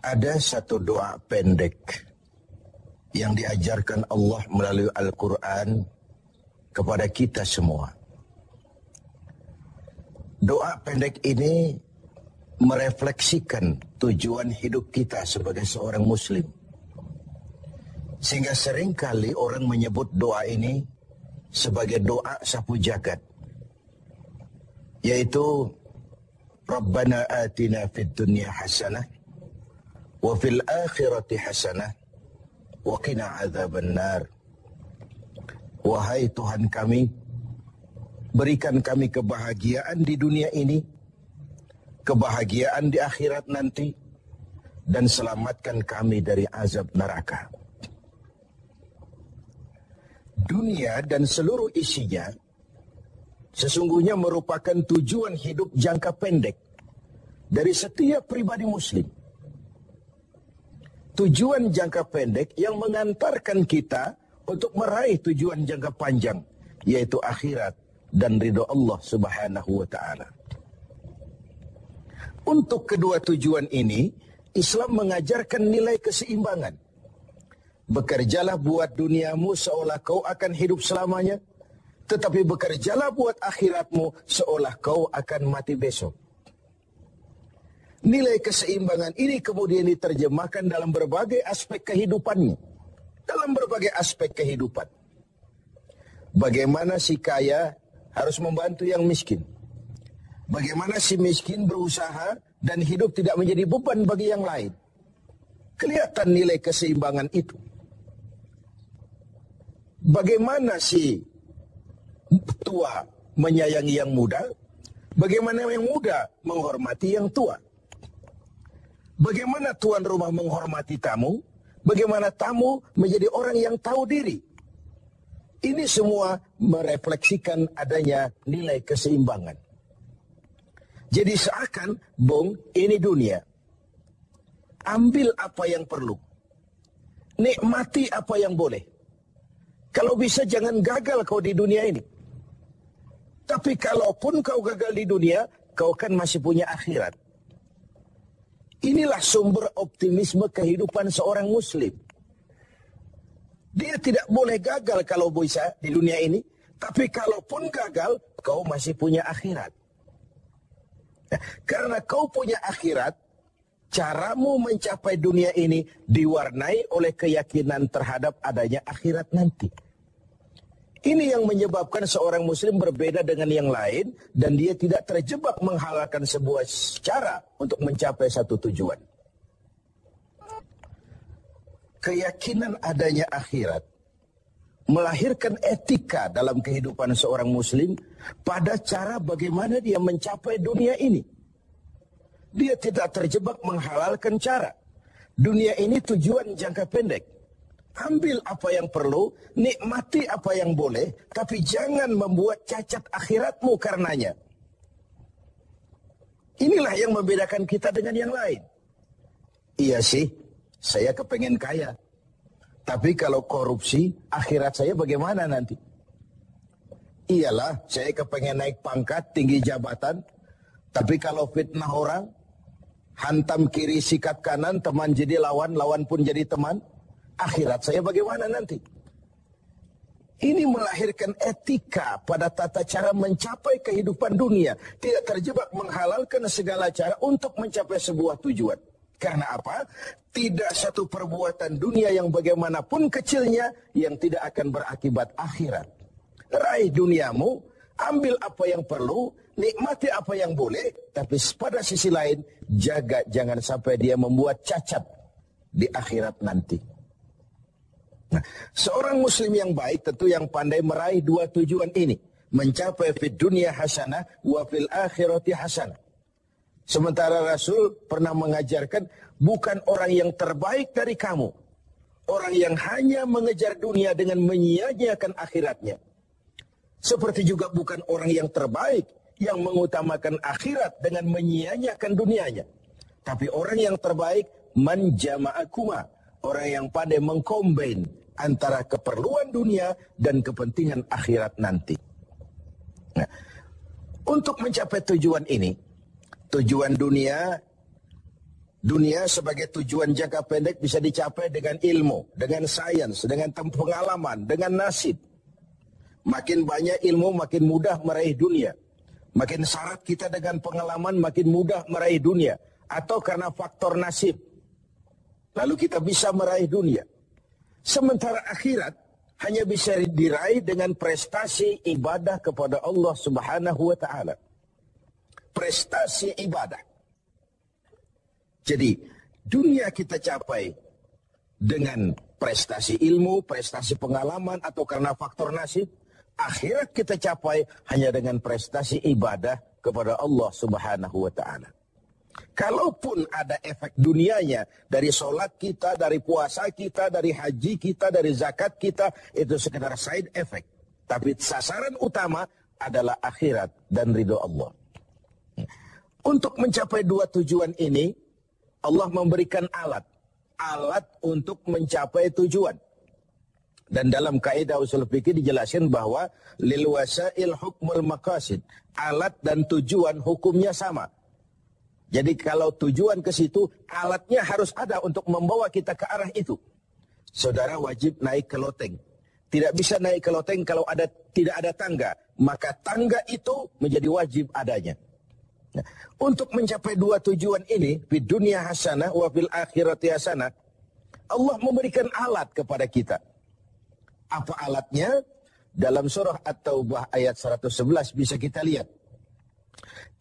Ada satu doa pendek yang diajarkan Allah melalui Al-Quran kepada kita semua. Doa pendek ini merefleksikan tujuan hidup kita sebagai seorang muslim. Sehingga seringkali orang menyebut doa ini sebagai doa sapu jagat. Yaitu Rabbana atina fid dunya hasanah wa fil akhirati hasanah wa qina adzabannar. Wahai Tuhan kami, berikan kami kebahagiaan di dunia ini, kebahagiaan di akhirat nanti, dan selamatkan kami dari azab neraka. Dunia dan seluruh isinya sesungguhnya merupakan tujuan hidup jangka pendek dari setiap pribadi muslim. Tujuan jangka pendek yang mengantarkan kita untuk meraih tujuan jangka panjang, yaitu akhirat dan ridho Allah Subhanahu wa ta'ala. Untuk kedua tujuan ini, Islam mengajarkan nilai keseimbangan. Bekerjalah buat duniamu seolah kau akan hidup selamanya, tetapi bekerjalah buat akhiratmu seolah kau akan mati besok. Nilai keseimbangan ini kemudian diterjemahkan dalam berbagai aspek kehidupannya. Dalam berbagai aspek kehidupan. Bagaimana si kaya harus membantu yang miskin. Bagaimana si miskin berusaha dan hidup tidak menjadi beban bagi yang lain. Kelihatan nilai keseimbangan itu. Bagaimana si tua menyayangi yang muda. Bagaimana yang muda menghormati yang tua. Bagaimana tuan rumah menghormati tamu, bagaimana tamu menjadi orang yang tahu diri. Ini semua merefleksikan adanya nilai keseimbangan. Jadi seakan, Bung, ini dunia. Ambil apa yang perlu. Nikmati apa yang boleh. Kalau bisa jangan gagal kau di dunia ini. Tapi kalaupun kau gagal di dunia, kau kan masih punya akhirat. Inilah sumber optimisme kehidupan seorang muslim. Dia tidak boleh gagal kalau bisa di dunia ini. Tapi kalaupun gagal, kau masih punya akhirat. Nah, karena kau punya akhirat, caramu mencapai dunia ini diwarnai oleh keyakinan terhadap adanya akhirat nanti. Ini yang menyebabkan seorang muslim berbeda dengan yang lain dan dia tidak terjebak menghalalkan sebuah cara untuk mencapai satu tujuan. Keyakinan adanya akhirat melahirkan etika dalam kehidupan seorang muslim pada cara bagaimana dia mencapai dunia ini. Dia tidak terjebak menghalalkan cara. Dunia ini tujuan jangka pendek. Ambil apa yang perlu, nikmati apa yang boleh, tapi jangan membuat cacat akhiratmu karenanya. Inilah yang membedakan kita dengan yang lain. Iya sih, saya kepengen kaya. Tapi kalau korupsi, akhirat saya bagaimana nanti? Iyalah, saya kepengen naik pangkat, tinggi jabatan. Tapi kalau fitnah orang, hantam kiri, sikat kanan, teman jadi lawan, lawan pun jadi teman. Akhirat saya bagaimana nanti? Ini melahirkan etika pada tata cara mencapai kehidupan dunia. Tidak terjebak menghalalkan segala cara untuk mencapai sebuah tujuan. Karena apa? Tidak satu perbuatan dunia yang bagaimanapun kecilnya yang tidak akan berakibat akhirat. Raih duniamu, ambil apa yang perlu, nikmati apa yang boleh, tapi pada sisi lain, jaga jangan sampai dia membuat cacat di akhirat nanti. Nah, seorang muslim yang baik tentu yang pandai meraih dua tujuan ini. Mencapai fid dunya hasanah wa fil akhirati hasanah. Sementara Rasul pernah mengajarkan bukan orang yang terbaik dari kamu. Orang yang hanya mengejar dunia dengan menyia-nyiakan akhiratnya. Seperti juga bukan orang yang terbaik yang mengutamakan akhirat dengan menyia-nyiakan dunianya. Tapi orang yang terbaik man jama'akuma. Orang yang pandai mengkombin antara keperluan dunia dan kepentingan akhirat nanti. Nah, untuk mencapai tujuan ini, tujuan dunia Dunia sebagai tujuan jangka pendek bisa dicapai dengan ilmu, dengan sains, dengan pengalaman, dengan nasib. Makin banyak ilmu, makin mudah meraih dunia. Makin syarat kita dengan pengalaman, makin mudah meraih dunia. Atau karena faktor nasib. Lalu kita bisa meraih dunia. Sementara akhirat hanya bisa diraih dengan prestasi ibadah kepada Allah Subhanahu wa Ta'ala. Prestasi ibadah. Jadi, dunia kita capai dengan prestasi ilmu, prestasi pengalaman, atau karena faktor nasib. Akhirat kita capai hanya dengan prestasi ibadah kepada Allah Subhanahu wa Ta'ala. Kalaupun ada efek dunianya, dari sholat kita, dari puasa kita, dari haji kita, dari zakat kita, itu sekedar side effect. Tapi sasaran utama adalah akhirat dan ridho Allah. Untuk mencapai dua tujuan ini, Allah memberikan alat untuk mencapai tujuan. Dan dalam kaidah usul fikih dijelaskan bahwa lil wasail hukmul maqasid. Alat dan tujuan hukumnya sama. Jadi kalau tujuan ke situ, alatnya harus ada untuk membawa kita ke arah itu. Saudara wajib naik ke loteng. Tidak bisa naik ke loteng kalau tidak ada tangga. Maka tangga itu menjadi wajib adanya. Nah, untuk mencapai dua tujuan ini, di dunia hasanah wa fil akhirati hasanah, Allah memberikan alat kepada kita. Apa alatnya? Dalam surah At-Taubah ayat 111 bisa kita lihat.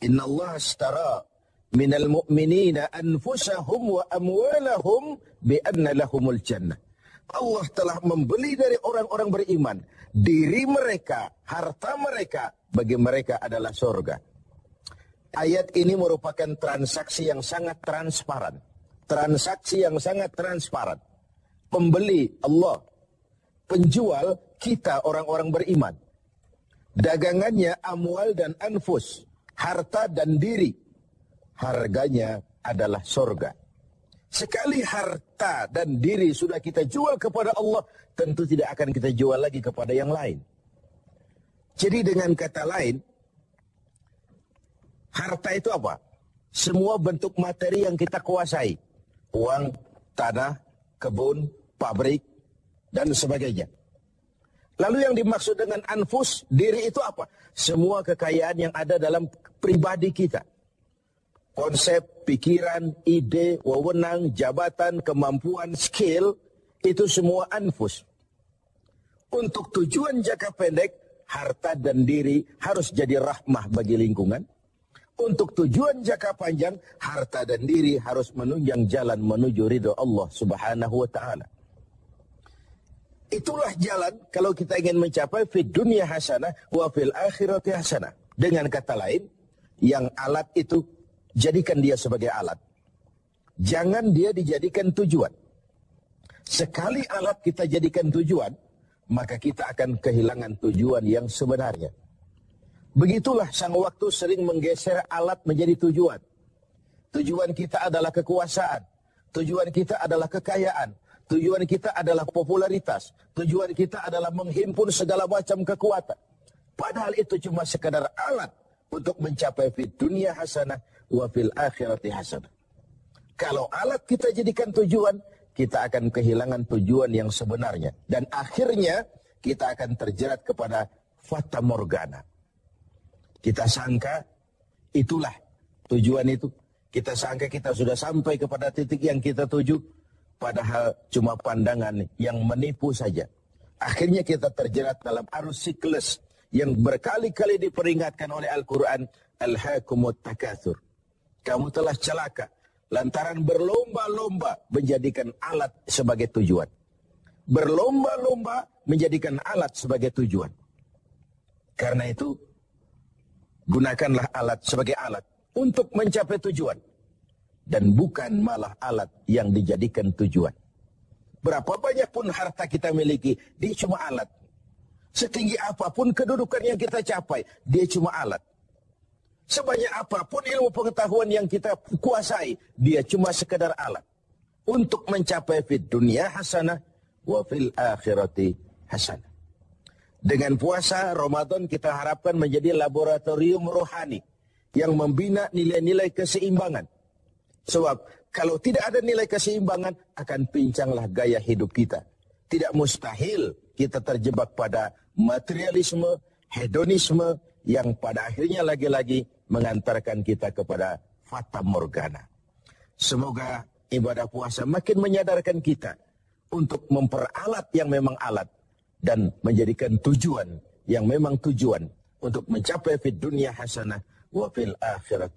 Inna Allah astara minal mu'minina anfusahum wa amwalahum bi'anna lahumul jannah. Allah telah membeli dari orang-orang beriman diri mereka, harta mereka, bagi mereka adalah surga. Ayat ini merupakan transaksi yang sangat transparan. Transaksi yang sangat transparan. Pembeli Allah, penjual kita orang-orang beriman. Dagangannya amwal dan anfus, harta dan diri. Harganya adalah surga. Sekali harta dan diri sudah kita jual kepada Allah, tentu tidak akan kita jual lagi kepada yang lain. Jadi dengan kata lain, harta itu apa? Semua bentuk materi yang kita kuasai. Uang, tanah, kebun, pabrik, dan sebagainya. Lalu yang dimaksud dengan anfus, diri itu apa? Semua kekayaan yang ada dalam pribadi kita. Konsep, pikiran, ide, wewenang, jabatan, kemampuan, skill, itu semua anfus. Untuk tujuan jangka pendek, harta dan diri harus jadi rahmah bagi lingkungan. Untuk tujuan jangka panjang, harta dan diri harus menunjang jalan menuju ridho Allah Subhanahu wa Ta'ala. Itulah jalan kalau kita ingin mencapai fid dunya hasanah wa fil akhirati hasanah. Dengan kata lain, yang alat itu jadikan dia sebagai alat. Jangan dia dijadikan tujuan. Sekali alat kita jadikan tujuan, maka kita akan kehilangan tujuan yang sebenarnya. Begitulah sang waktu sering menggeser alat menjadi tujuan. Tujuan kita adalah kekuasaan. Tujuan kita adalah kekayaan. Tujuan kita adalah popularitas. Tujuan kita adalah menghimpun segala macam kekuatan. Padahal itu cuma sekadar alat untuk mencapai fid dunya hasanah wa fil akhirati hasanah. Kalau alat kita jadikan tujuan, kita akan kehilangan tujuan yang sebenarnya. Dan akhirnya kita akan terjerat kepada fata morgana. Kita sangka itulah tujuan itu. Kita sangka kita sudah sampai kepada titik yang kita tuju. Padahal cuma pandangan yang menipu saja. Akhirnya kita terjerat dalam arus siklus yang berkali-kali diperingatkan oleh Al-Quran. Alhaakumut takatsur. Kamu telah celaka lantaran berlomba-lomba menjadikan alat sebagai tujuan. Berlomba-lomba menjadikan alat sebagai tujuan. Karena itu, gunakanlah alat sebagai alat untuk mencapai tujuan. Dan bukan malah alat yang dijadikan tujuan. Berapa banyak pun harta kita miliki, dia cuma alat. Setinggi apapun kedudukan yang kita capai, dia cuma alat. Sebanyak apapun ilmu pengetahuan yang kita kuasai, dia cuma sekedar alat. Untuk mencapai fid dunya hasanah wa fil akhirati hasanah. Dengan puasa Ramadan kita harapkan menjadi laboratorium rohani yang membina nilai-nilai keseimbangan. Sebab kalau tidak ada nilai keseimbangan, akan pincanglah gaya hidup kita. Tidak mustahil kita terjebak pada materialisme, hedonisme, yang pada akhirnya lagi-lagi mengantarkan kita kepada fata morgana. Semoga ibadah puasa makin menyadarkan kita untuk memperalat yang memang alat dan menjadikan tujuan yang memang tujuan untuk mencapai fid dunya hasanah wa fil akhirat